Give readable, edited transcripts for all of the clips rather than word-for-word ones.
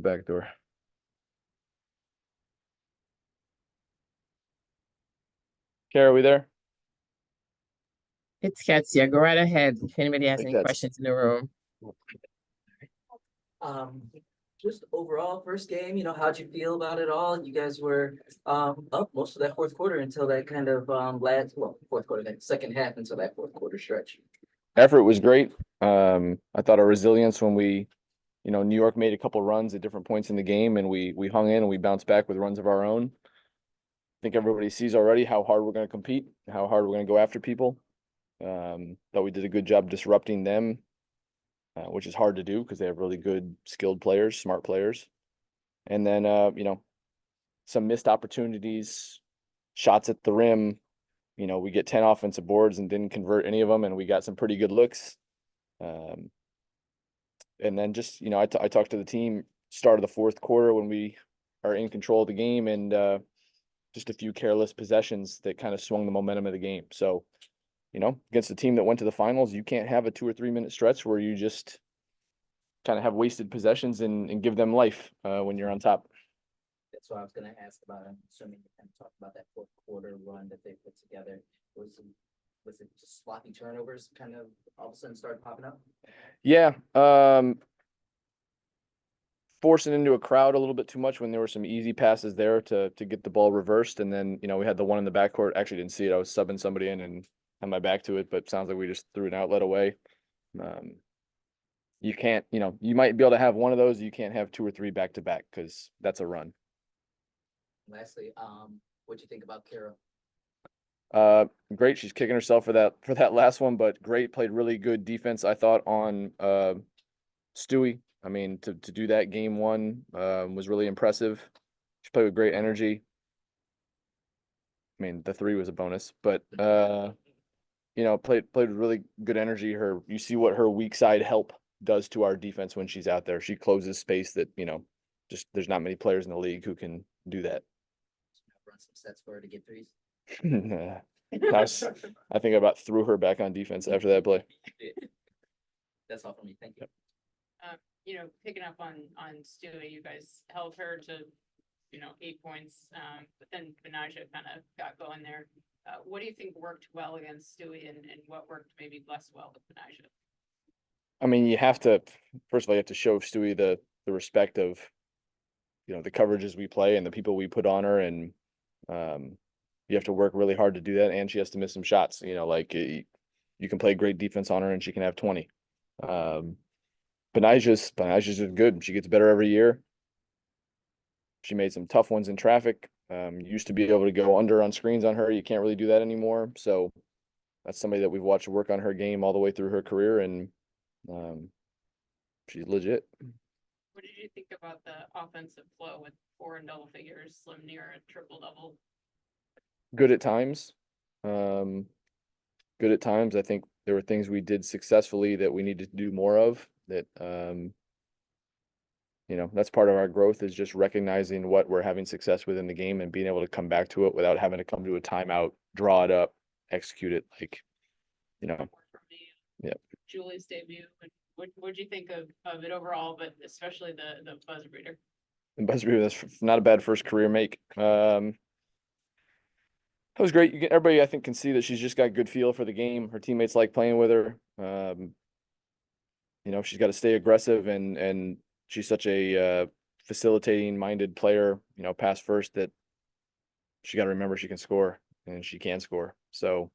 Back door. Kara, are we there? It's Katsia. Go right ahead if anybody I has think any that's questions in the room. Um, just overall first game, how'd you feel about it all? You guys were up most of that fourth quarter until that kind of fourth quarter, that second half until that fourth quarter stretch. effort was great. I thought our resilience when New York made a couple runs at different points in the game and we hung in and we bounced back with runs of our own. I think everybody sees already how hard we're going to compete, how hard we're going to go after people. Thought we did a good job disrupting them, which is hard to do because they have really good, skilled players, smart players. And then, some missed opportunities, shots at the rim. We get 10 offensive boards and didn't convert any of them, and we got some pretty good looks. And then just, I talked to the team start of the fourth quarter when we are in control of the game and just a few careless possessions that kind of swung the momentum of the game. So, against a team that went to the finals, you can't have a 2 or 3 minute stretch where you just kind of have wasted possessions and give them life when you're on top. That's what I was going to ask about. I'm assuming you kind of talked about that fourth quarter run that they put together. Was it just sloppy turnovers kind of all of a sudden started popping up? Yeah. Forcing into a crowd a little bit too much when there were some easy passes there to get the ball reversed. And then, we had the one in the backcourt. Actually didn't see it. I was subbing somebody in and had my back to it, but sounds like we just threw an outlet away. You can't, you might be able to have one of those. You can't have 2 or 3 back to back because that's a run. Lastly, what'd you think about Kara? Great. She's kicking herself for that last one, but great. Played really good defense, I thought, on Stewie. I mean, to do that game one was really impressive. She played with great energy. I mean, the 3 was a bonus, but played with really good energy. You see what her weak side help does to our defense when she's out there. She closes space that, just there's not many players in the league who can do that. Run some sets for her to get threes. I think I about threw her back on defense after that play. That's all for me. Thank you. Picking up on Stewie, you guys held her to 8 points, but then Benaja kind of got going there. What do you think worked well against Stewie and what worked maybe less well with Benaja? I mean, first of all, you have to show Stewie the respect of the coverages we play and the people we put on her, and you have to work really hard to do that, and she has to miss some shots. You can play great defense on her and she can have 20. Benaja's just good. She gets better every year. She made some tough ones in traffic. Used to be able to go under on screens on her. You can't really do that anymore. So that's somebody that we've watched work on her game all the way through her career, and she's legit. What did you think about the offensive flow with 4 in double figures, slim near a triple double? Good at times. Good at times. I think there were things we did successfully that we needed to do more of. That that's part of our growth, is just recognizing what we're having success with in the game and being able to come back to it without having to come to a timeout, draw it up, execute it. Yeah. Julie's debut. What'd you think of it overall, but especially the buzzer beater? The buzzer beater, that's not a bad first career make. That was great. Everybody, I think, can see that she's just got good feel for the game. Her teammates like playing with her. She's got to stay aggressive, and she's such a facilitating minded player, pass first, that she got to remember she can score, and she can score. So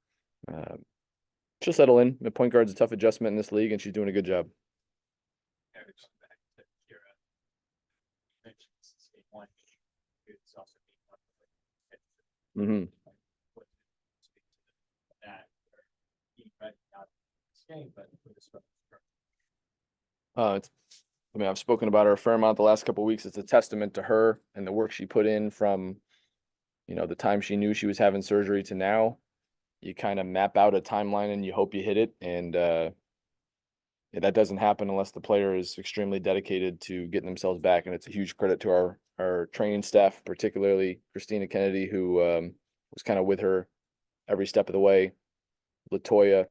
she'll settle in. The point guard's a tough adjustment in this league, and she's doing a good job. Mm-hmm. I've spoken about her a fair amount the last couple of weeks. It's a testament to her and the work she put in from, the time she knew she was having surgery to now. You kind of map out a timeline and you hope you hit it. And that doesn't happen unless the player is extremely dedicated to getting themselves back. And it's a huge credit to our training staff, particularly Christina Kennedy, who was kind of with her every step of the way. LaToya,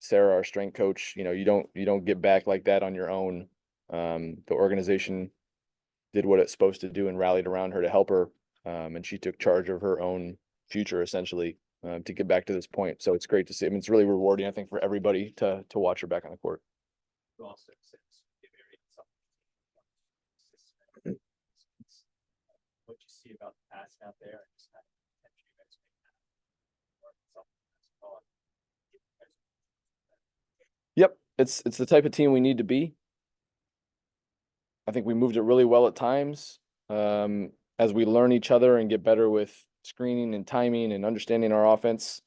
Sarah, our strength coach, you don't get back like that on your own. The organization did what it's supposed to do and rallied around her to help her. And she took charge of her own future essentially to get back to this point. So it's great to see. I mean, it's really rewarding, I think, for everybody to watch her back on the court. What you see about the pass out there, and just kind of attention you guys make that. Yep, it's the type of team we need to be. I think we moved it really well at times. As we learn each other and get better with screening and timing and understanding our offense,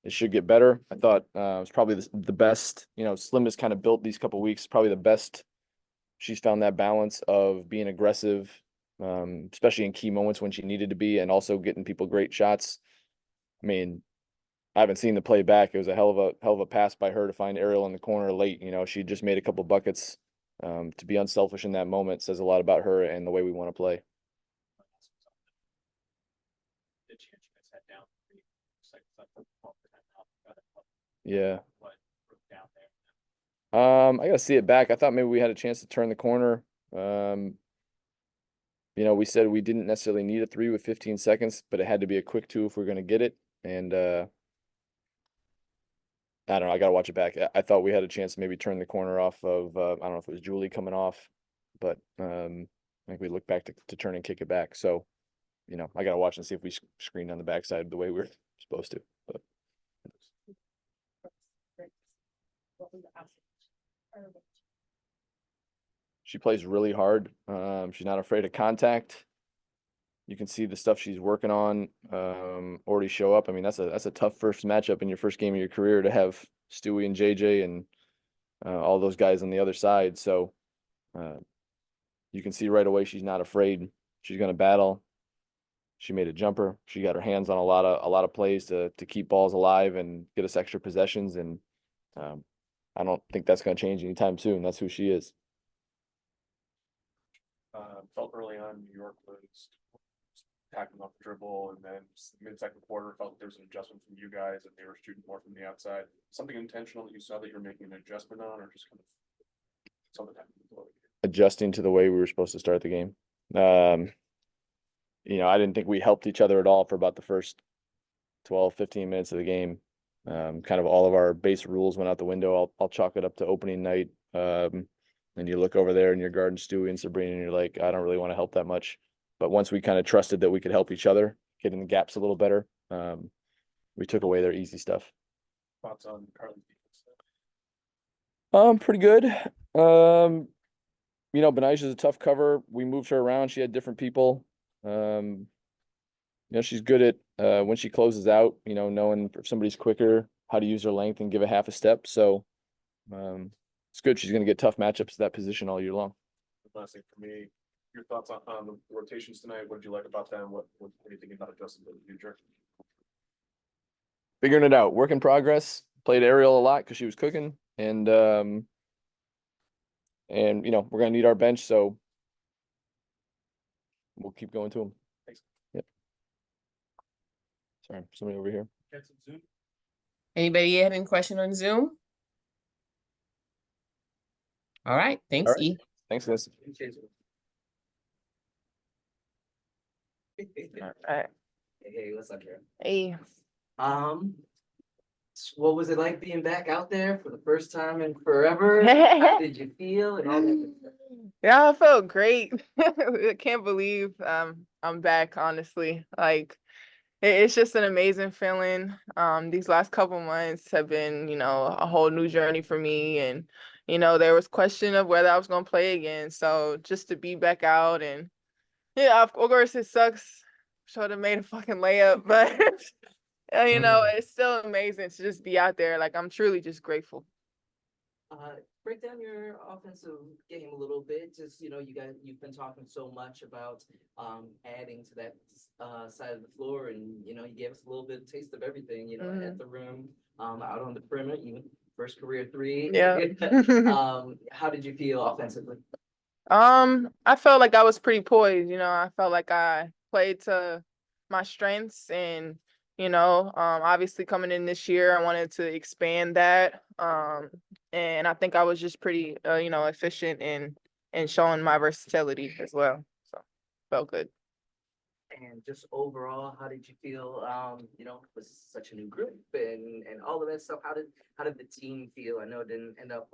it should get better. I thought it was probably the best, Slim has kind of built these couple weeks, probably the best. She's found that balance of being aggressive, especially in key moments when she needed to be, and also getting people great shots. I mean, I haven't seen the play back. It was a hell of a pass by her to find Ariel in the corner late. She just made a couple buckets. To be unselfish in that moment says a lot about her and the way we want to play. Yeah. I gotta see it back. I thought maybe we had a chance to turn the corner. We said we didn't necessarily need a 3 with 15 seconds, but it had to be a quick 2 if we're gonna get it. And I don't know. I gotta watch it back. I thought we had a chance to maybe turn the corner off of I don't know if it was Julie coming off, but I think we looked back to turn and kick it back. So, I gotta watch and see if we screened on the backside the way we were supposed to. But she plays really hard. She's not afraid of contact. You can see the stuff she's working on already show up. I mean, that's a tough first matchup in your first game of your career to have Stewie and JJ and all those guys on the other side. So you can see right away she's not afraid. She's going to battle. She made a jumper. She got her hands on a lot of plays to keep balls alive and get us extra possessions. And I don't think that's going to change anytime soon. That's who she is. Felt early on New York was attacking off the dribble, and then mid-second quarter felt there was an adjustment from you guys and they were shooting more from the outside. Something intentional that you saw that you were making an adjustment on, or just kind of something happened? Adjusting to the way we were supposed to start the game. I didn't think we helped each other at all for about the first 12, 15 minutes of the game. Kind of all of our base rules went out the window. I'll chalk it up to opening night. And you look over there and you're guarding Stewie and Sabrina and you're like, I don't really want to help that much. But once we kind of trusted that we could help each other, get in the gaps a little better, we took away their easy stuff. Thoughts on Carly's defense? Pretty good. Benaisha's a tough cover. We moved her around. She had different people. She's good at when she closes out, knowing if somebody's quicker, how to use her length and give a half a step. So it's good. She's going to get tough matchups at that position all year long. Last thing for me, your thoughts on the rotations tonight. What did you like about them? What are you thinking about adjusting to the future? Figuring it out. Work in progress. Played Ariel a lot because she was cooking. And we're going to need our bench. So we'll keep going to them. Thanks. Yep. Sorry, somebody over here. Zoom? Anybody have any question on Zoom? All right, thanks, All right. E. Thanks, Liz. All right. Hey, what's up, Karen? Hey. What was it like being back out there for the first time in forever? How did you feel and all that good stuff? Yeah, I felt great. I can't believe I'm back, honestly. Like it's just an amazing feeling. These last couple months have been, a whole new journey for me. And, there was question of whether I was gonna play again. So just to be back out and yeah, of course it sucks. Should have made a fucking layup, but it's still amazing to just be out there. Like I'm truly just grateful. Break down your offensive game a little bit. Just you've been talking so much about adding to that side of the floor, and you gave us a little bit of taste of everything. At the rim, out on the perimeter, even first career 3. Yeah. How did you feel offensively? I felt like I was pretty poised. I felt like I played to my strengths, and obviously coming in this year, I wanted to expand that. And I think I was just pretty, efficient in showing my versatility as well. felt good. And just overall, how did you feel, with such a new group and all of that stuff? How did the team feel? I know it didn't end up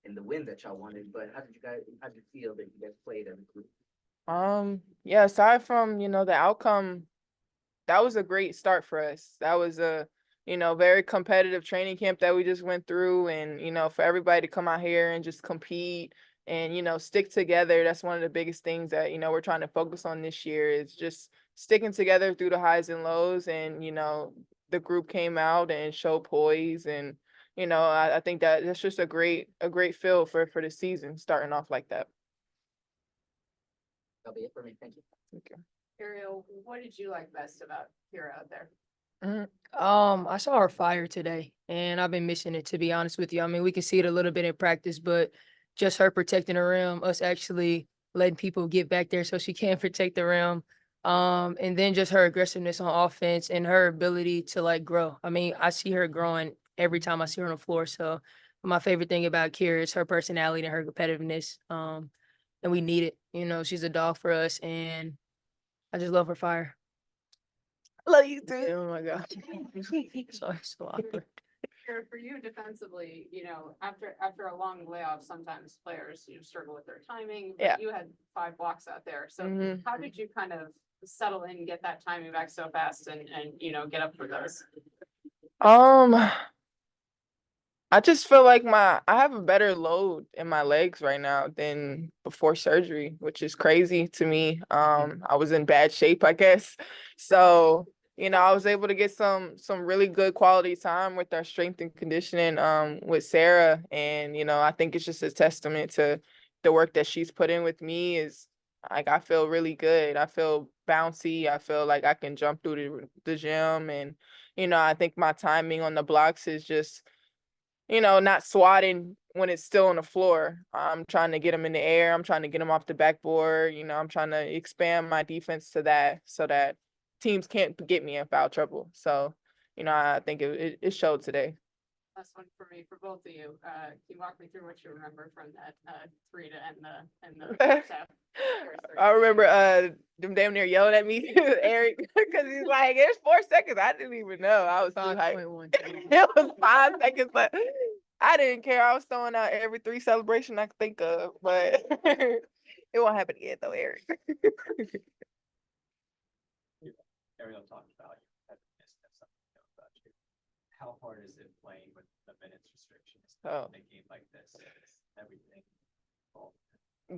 in the win that y'all wanted, but how did you feel that you guys played as a group? Yeah, aside from, the outcome, that was a great start for us. That was a, very competitive training camp that we just went through. And, for everybody to come out here and just compete and, stick together. That's one of the biggest things that, we're trying to focus on this year is just sticking together through the highs and lows. And, the group came out and showed poise. And, I think that that's just a great feel for the season starting off like that. That'll be it for me. Thank you. Okay. Ariel, what did you like best about Kira out there? I saw her fire today, and I've been missing it, to be honest with you. I mean, we can see it a little bit in practice, but just her protecting the rim, us actually letting people get back there so she can protect the rim. And then just her aggressiveness on offense and her ability to like grow. I mean, I see her growing every time I see her on the floor. So my favorite thing about Kira is her personality and her competitiveness. And we need it. She's a dog for us, and I just love her fire. I love you too. Oh my God. So awkward. Kira, for you defensively, after a long layoff, sometimes players, struggle with their timing. But Yeah. you had 5 blocks out there. So Mhm. how did you kind of settle in, get that timing back so fast and get up for those? I just feel like I have a better load in my legs right now than before surgery, which is crazy to me. I was in bad shape, I guess. So, I was able to get some really good quality time with our strength and conditioning with Sarah. And, I think it's just a testament to the work that she's put in with me is like I feel really good. I feel bouncy. I feel like I can jump through the gym. And, I think my timing on the blocks is just not swatting when it's still on the floor. I'm trying to get them in the air. I'm trying to get them off the backboard. I'm trying to expand my defense to that so that teams can't get me in foul trouble. So, I think it showed today. Last one for me, for both of you. Can you walk me through what you remember from that 3 to end the first half? I remember them damn near yelling at me, Eric, because he's like, "There's 4 seconds." I didn't even know. I was too hyped. 5.1. It was 5 seconds, but I didn't care. I was throwing out every 3 celebration I could think of, but it won't happen again though, Eric. Ariel talked about you had missed something about you. How hard is it playing with the minutes restrictions in a game like this? Everything.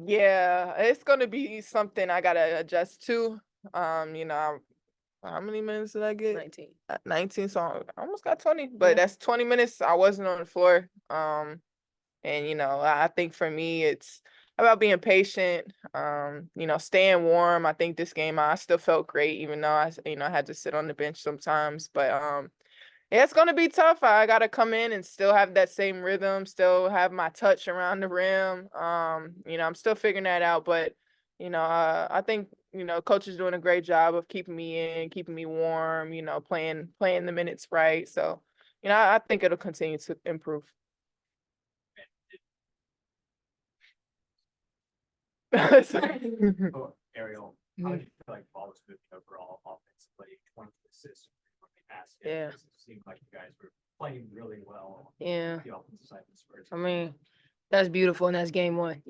Yeah, it's gonna be something I gotta adjust to. How many minutes did I get? 19. 19, so I almost got 20, but Yeah. that's 20 minutes I wasn't on the floor. And I think for me it's about being patient, staying warm. I think this game I still felt great, even though I had to sit on the bench sometimes. But yeah, it's gonna be tough. I gotta come in and still have that same rhythm, still have my touch around the rim. I'm still figuring that out, but I think coach is doing a great job of keeping me in, keeping me warm. Playing the minutes right. So, I think it'll continue to improve. Oh, Ariel, how did you feel like ball was moving overall offensively? 20 assists from the basket. Yeah. It seemed like you guys were playing really well. Yeah. The offensive side of the Spurs. I mean, that's beautiful, and that's game 1,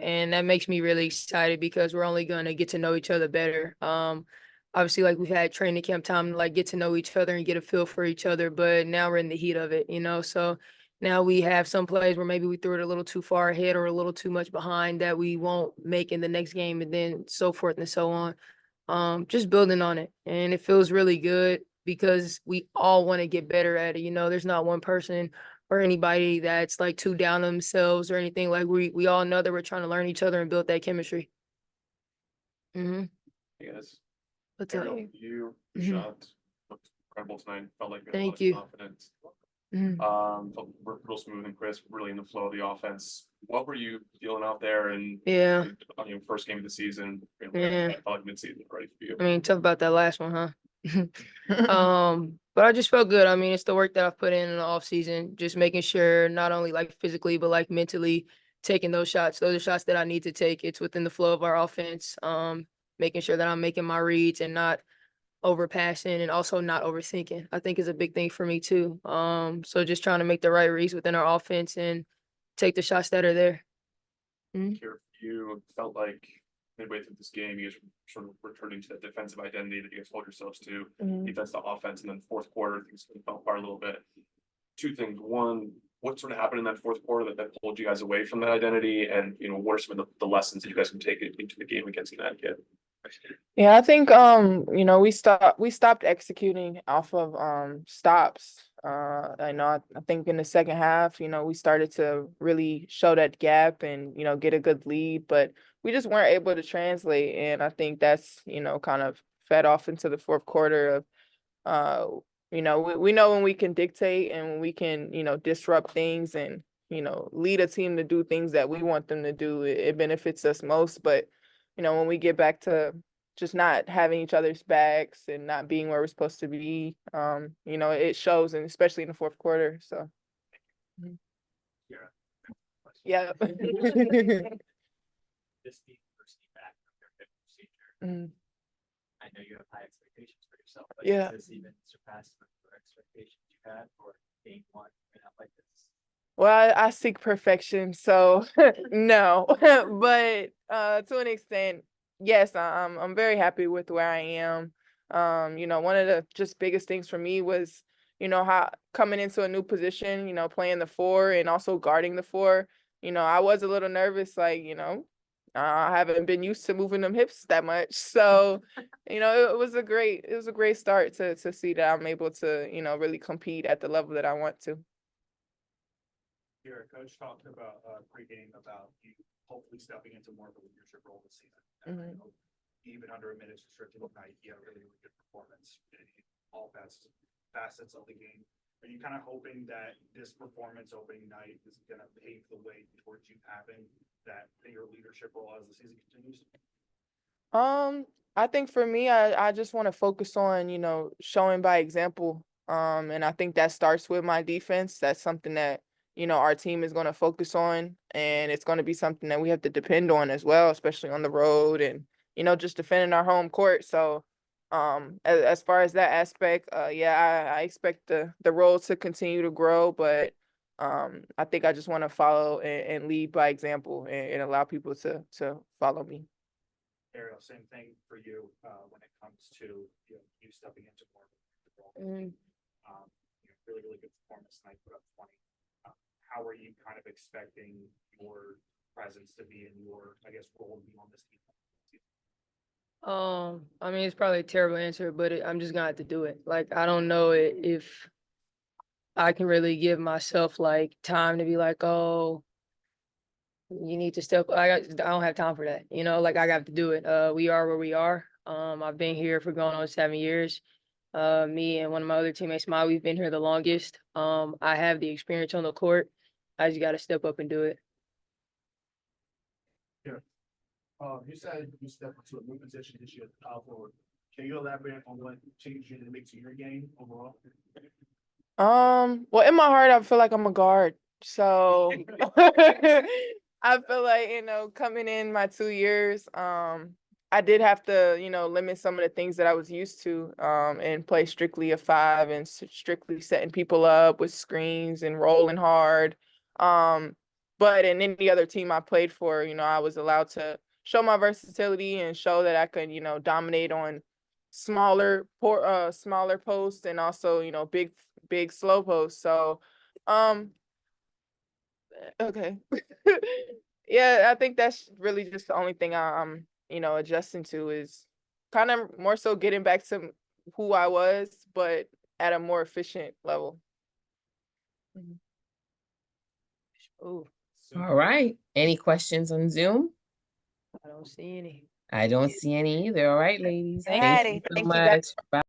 and that makes me really excited because we're only gonna get to know each other better. Obviously, like we've had training camp time to like get to know each other and get a feel for each other, but now we're in the heat of it, so now we have some plays where maybe we threw it a little too far ahead or a little too much behind that we won't make in the next game, and then so forth and so on. Just building on it, and it feels really good because we all want to get better at it. There's not one person or anybody that's like too down on themselves or anything. Like we all know that we're trying to learn each other and build that chemistry. Yes. What's up? Ariel, your Mhm. shot looked incredible tonight. Felt like you had a Thank lot you. of confidence. Mhm. Felt real smooth and crisp, really in the flow of the offense. What were you feeling out there and Yeah. on your first game of the season? Yeah. I felt like mid-season ready for you. I mean, tough about that last one, huh? But I just felt good. I mean, it's the work that I've put in the off season, just making sure not only like physically, but like mentally taking those shots. Those are shots that I need to take. It's within the flow of our offense. making sure that I'm making my reads and not overpassing and also not overthinking, I think is a big thing for me too. So just trying to make the right reads within our offense and take the shots that are there. Here, you felt like midway through this game, you guys were sort of returning to that defensive identity that you guys hold yourselves to, defense to offense, and then fourth quarter, things fell apart a little bit. Two things. One, what sort of happened in that fourth quarter that pulled you guys away from that identity? And, what are some of the lessons that you guys can take into the game against Connecticut? Yeah, I think we stopped executing off of stops. I think in the second half, we started to really show that gap and get a good lead, but we just weren't able to translate. And I think that's kind of fed off into the fourth quarter of we know when we can dictate and when we can disrupt things and lead a team to do things that we want them to do. It benefits us most, but when we get back to just not having each other's backs and not being where we're supposed to be, it shows, and especially in the fourth quarter. So, yeah. This being first team back from their fifth procedure, I know you have high expectations for yourself, but Yeah. does this even surpass the expectations you had for game one coming out like this? Well, I seek perfection, so no, but to an extent, yes, I'm very happy with where I am. One of the just biggest things for me was, how coming into a new position, playing the four and also guarding the four. I was a little nervous, like, I haven't been used to moving them hips that much. So, it was a great start to see that I'm able to, really compete at the level that I want to. Your coach talked about pregame about you hopefully stepping into more of a leadership role this season. And even under a minutes restricted night, he had a really, really good performance in all facets of the game. Are you kind of hoping that this performance opening night is going to pave the way towards you having that bigger leadership role as the season continues? I think for me, I just want to focus on, showing by example. And I think that starts with my defense. That's something that our team is going to focus on, and it's going to be something that we have to depend on as well, especially on the road and, just defending our home court. So, as far as that aspect, I expect the role to continue to grow, but I think I just want to follow and lead by example and allow people to follow me. Ariel, same thing for you when it comes to you stepping into more of a role. Really, really good performance tonight, put up 20. How are you kind of expecting your presence to be in your, I guess, role to be on this team? I mean, it's probably a terrible answer, but I'm just gonna have to do it. Like, I don't know if I can really give myself like time to be like, oh, you need to step. I don't have time for that. Like I got to do it. We are where we are. I've been here for going on 7 years. Me and one of my other teammates, we've been here the longest. I have the experience on the court. I just got to step up and do it. Yeah. You said you stepped into a new position this year at the power forward. Can you elaborate on what changes you need to make to your game overall? Well, in my heart, I feel like I'm a guard. So I feel like, coming in my 2 years, I did have to, limit some of the things that I was used to, and play strictly a 5 and strictly setting people up with screens and rolling hard. But in any other team I played for, I was allowed to show my versatility and show that I could, dominate on smaller posts and also, big slow posts. So, okay. Yeah, I think that's really just the only thing I'm, adjusting to is kind of more so getting back to who I was, but at a more efficient level. Ooh. All right. Any questions on Zoom? I don't see any. I don't see any either. All right, ladies. Hey, Thank Hattie. you so Thank you, guys. much. Bye.